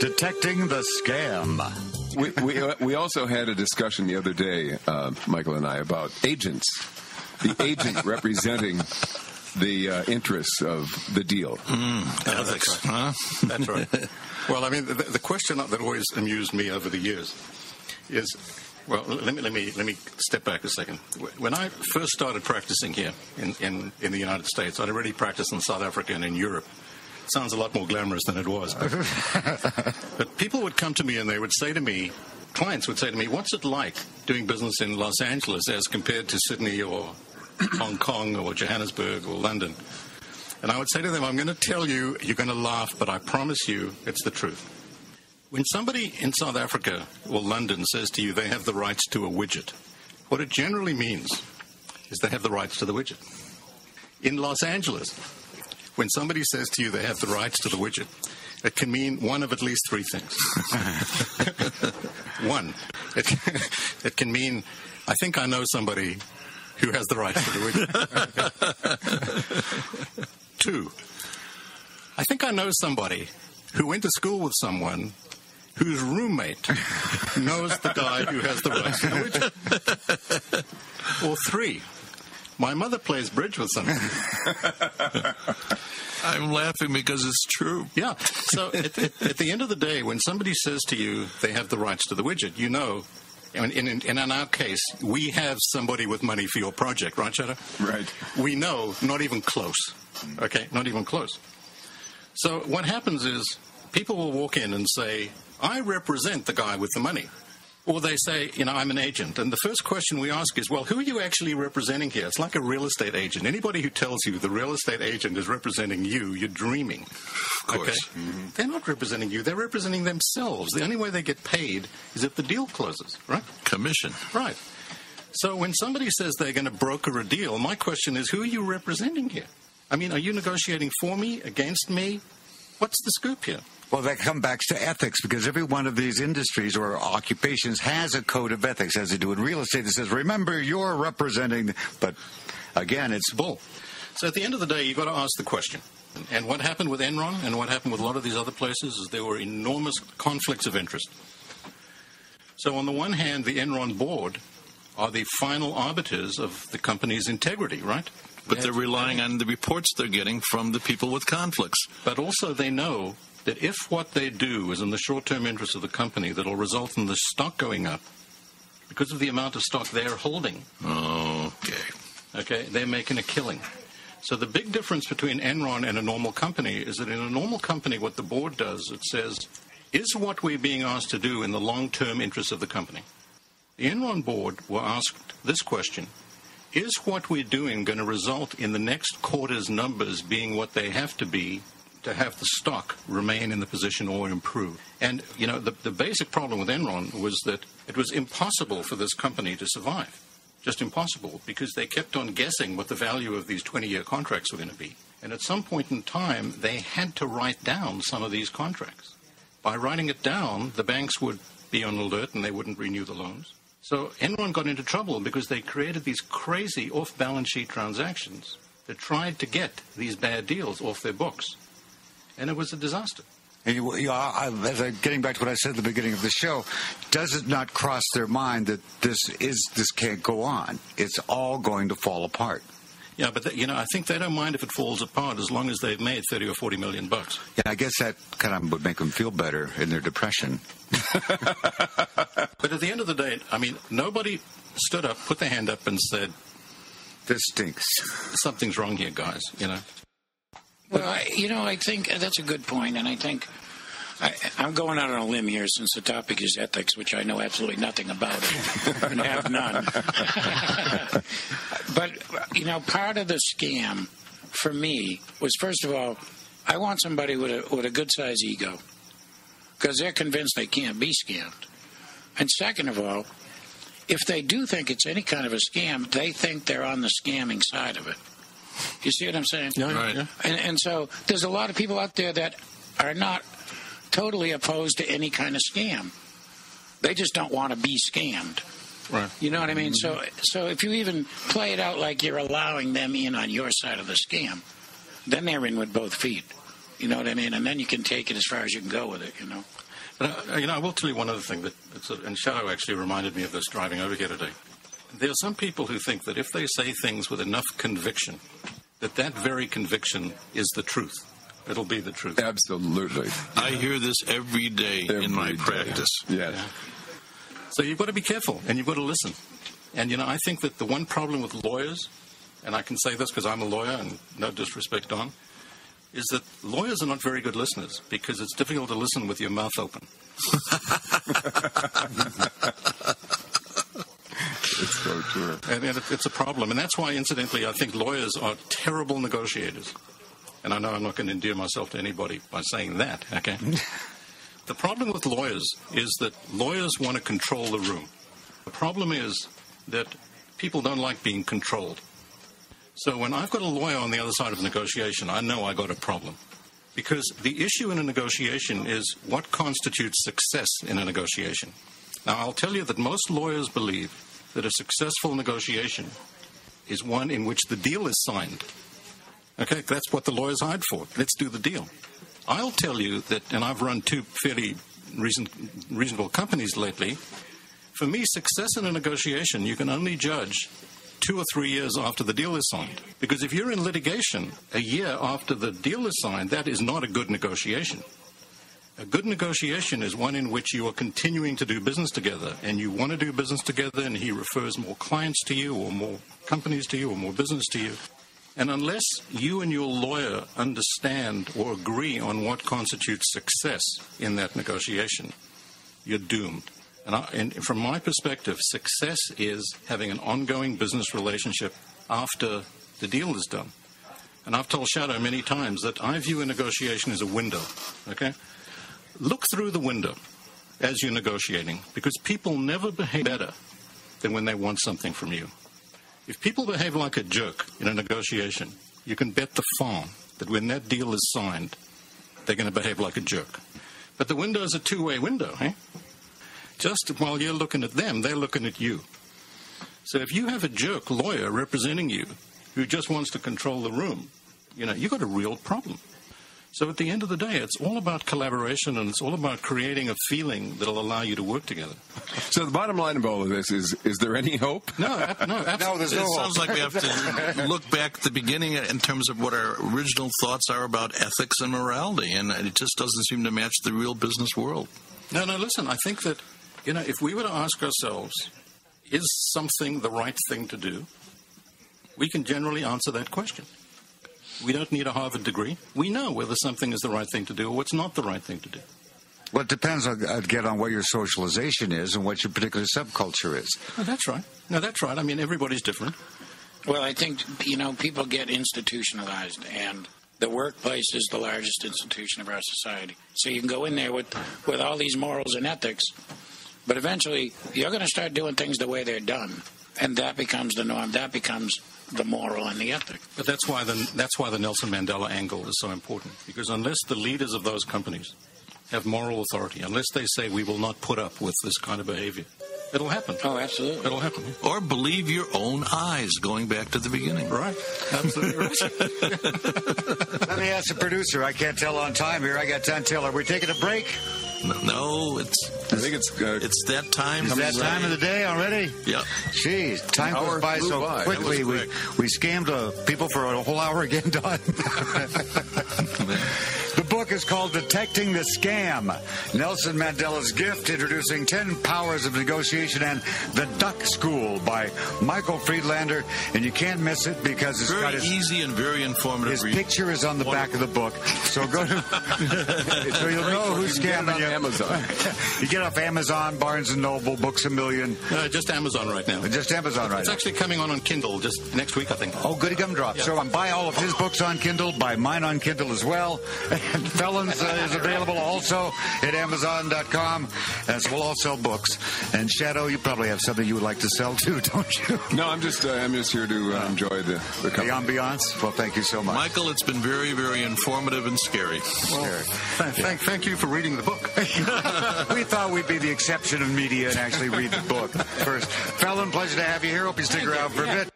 Detecting the scam. We also had a discussion the other day, Michael and I, about agents. The agent representing the interests of the deal. Ethics, huh? That's right. Well, I mean, the question that always amused me over the years is, well, let me step back a second. When I first started practicing here in the United States, I'd already practiced in South Africa and in Europe. It sounds a lot more glamorous than it was. But people would come to me and they would say to me, clients would say to me, what's it like doing business in Los Angeles as compared to Sydney or Hong Kong or Johannesburg or London? And I would say to them, I'm going to tell you, you're going to laugh, but I promise you it's the truth. When somebody in South Africa or London says to you they have the rights to a widget, what it generally means is they have the rights to the widget. In Los Angeles, when somebody says to you they have the rights to the widget, it can mean one of at least three things. One, it can mean, I think I know somebody who has the rights to the widget. Two, I think I know somebody who went to school with someone whose roommate knows the guy who has the rights to the widget. Or three, my mother plays bridge with someone. I'm laughing because it's true. Yeah. So at the end of the day, when somebody says to you they have the rights to the widget, you know, in our case, we have somebody with money for your project, right, Shadoe? Right. We know, not even close. Okay, not even close. So what happens is people will walk in and say, I represent the guy with the money. Or they say, you know, I'm an agent. And the first question we ask is, well, who are you actually representing here? It's like a real estate agent. Anybody who tells you the real estate agent is representing you, you're dreaming. Of course. Okay? Mm-hmm. They're not representing you. They're representing themselves. The only way they get paid is if the deal closes, right? Commission. Right. So when somebody says they're going to broker a deal, my question is, who are you representing here? I mean, are you negotiating for me, against me? What's the scoop here? Well, that comes back to ethics, because every one of these industries or occupations has a code of ethics, as they do in real estate. It says, remember, you're representing, but again, it's bull. So at the end of the day, you've got to ask the question. And what happened with Enron and what happened with a lot of these other places is there were enormous conflicts of interest. So on the one hand, the Enron board are the final arbiters of the company's integrity, right? But they're relying on the reports they're getting from the people with conflicts. But also they know that if what they do is in the short-term interest of the company, that will result in the stock going up because of the amount of stock they're holding. Okay, they're making a killing. So the big difference between Enron and a normal company is that in a normal company, what the board does, it says, is what we're being asked to do in the long-term interest of the company? The Enron board were asked this question: is what we're doing going to result in the next quarter's numbers being what they have to be to have the stock remain in the position or improve? And, you know, the basic problem with Enron was that it was impossible for this company to survive. Just impossible, because they kept on guessing what the value of these 20-year contracts were going to be. And at some point in time, they had to write down some of these contracts. By writing it down, the banks would be on alert and they wouldn't renew the loans. So Enron got into trouble because they created these crazy off-balance sheet transactions that tried to get these bad deals off their books. And it was a disaster. Getting back to what I said at the beginning of the show, does it not cross their mind that this can't go on? It's all going to fall apart. Yeah, but I think they don't mind if it falls apart as long as they've made $30 or $40 million. Yeah, I guess that kind of would make them feel better in their depression. But at the end of the day, I mean, nobody stood up, put their hand up, and said, "This stinks. Something's wrong here, guys." You know. Well, I think that's a good point, and I think I'm going out on a limb here since the topic is ethics, which I know absolutely nothing about it and have none. But, part of the scam for me was, first of all, I want somebody with a good-sized ego because they're convinced they can't be scammed. And second of all, if they do think it's any kind of a scam, they think they're on the scamming side of it. You see what I'm saying? Yeah, right. Yeah. And so there's a lot of people out there that are not totally opposed to any kind of scam. They just don't want to be scammed. Right. You know what I mean? So if you even play it out like you're allowing them in on your side of the scam, then they're in with both feet. You know what I mean? And then you can take it as far as you can go with it, you know. But, I will tell you one other thing, and Shadoe actually reminded me of this driving over here today. There are some people who think that if they say things with enough conviction, that very conviction is the truth. It'll be the truth. Absolutely. I hear this every day in my practice. Yes. Yeah. So you've got to be careful, and you've got to listen. And, I think that the one problem with lawyers, and I can say this because I'm a lawyer, and no disrespect, Don, is that lawyers are not very good listeners because it's difficult to listen with your mouth open. It's so true. And it's a problem. And that's why, incidentally, I think lawyers are terrible negotiators. And I know I'm not going to endear myself to anybody by saying that, okay? The problem with lawyers is that lawyers want to control the room. The problem is that people don't like being controlled. So when I've got a lawyer on the other side of a negotiation, I know I got a problem. Because the issue in a negotiation is what constitutes success in a negotiation. Now, I'll tell you that most lawyers believe that a successful negotiation is one in which the deal is signed. Okay, that's what the lawyers hired for. Let's do the deal. I'll tell you that, and I've run two fairly reasonable companies lately, for me, success in a negotiation, you can only judge 2 or 3 years after the deal is signed. Because if you're in litigation a year after the deal is signed, that is not a good negotiation. A good negotiation is one in which you are continuing to do business together, and you want to do business together, and he refers more clients to you, or more companies to you, or more business to you. And unless you and your lawyer understand or agree on what constitutes success in that negotiation, you're doomed. And from my perspective, success is having an ongoing business relationship after the deal is done. And I've told Shadoe many times that I view a negotiation as a window, okay? Look through the window as you're negotiating, because people never behave better than when they want something from you. If people behave like a jerk in a negotiation, you can bet the farm that when that deal is signed, they're going to behave like a jerk. But the window is a two-way window, eh? Just while you're looking at them, they're looking at you. So if you have a jerk lawyer representing you who just wants to control the room, you've got a real problem. So at the end of the day, it's all about collaboration, and it's all about creating a feeling that'll allow you to work together. So the bottom line of all of this is there any hope? No, absolutely. No, there's no hope. It sounds like we have to look back at the beginning in terms of what our original thoughts are about ethics and morality, and it just doesn't seem to match the real business world. No, listen, I think that, if we were to ask ourselves, is something the right thing to do, we can generally answer that question. We don't need a Harvard degree. We know whether something is the right thing to do or what's not the right thing to do. Well, it depends, again, on what your socialization is and what your particular subculture is. Oh, that's right. No, that's right. I mean, everybody's different. Well, I think, people get institutionalized, and the workplace is the largest institution of our society. So you can go in there with all these morals and ethics, but eventually you're going to start doing things the way they're done, and that becomes the norm. That becomes the moral and the ethic. But that's why the Nelson Mandela angle is so important, because unless the leaders of those companies have moral authority, unless they say we will not put up with this kind of behavior, it'll happen. Oh, absolutely. It'll happen. Or believe your own eyes, going back to the beginning. Right. Absolutely right. Let me ask the producer. I can't tell on time here. I got 10 till. Are we taking a break? No, I think it's that time. Is that time of the day already? Yeah. Jeez, time goes by so quickly. We scammed people for a whole hour again, Don. The book is called Detecting the Scam, Nelson Mandela's Gift, introducing 10 Powers of Negotiation, and The Duck School by Michael Friedlander. And you can't miss it because it's got easy and very informative. His picture is on the back of the book. So go to so you'll know who's scamming you. Amazon. You get off Amazon, Barnes & Noble, Books A Million. Just Amazon right now. Just Amazon right It's now. actually coming on Kindle just next week, I think. Oh, goody gumdrop. Yeah. So buy all of his books on Kindle, buy mine on Kindle as well. And Felon's is available also at Amazon.com. So we'll all sell books. And Shadoe, you probably have something you would like to sell too, don't you? No, I'm just here to enjoy the company. The ambiance. Well, thank you so much. Michael, it's been very, very informative and scary. Well, thank you for reading the book. We thought we'd be the exception of media and actually read the book first. Felon, pleasure to have you here. Hope you stick around for a bit.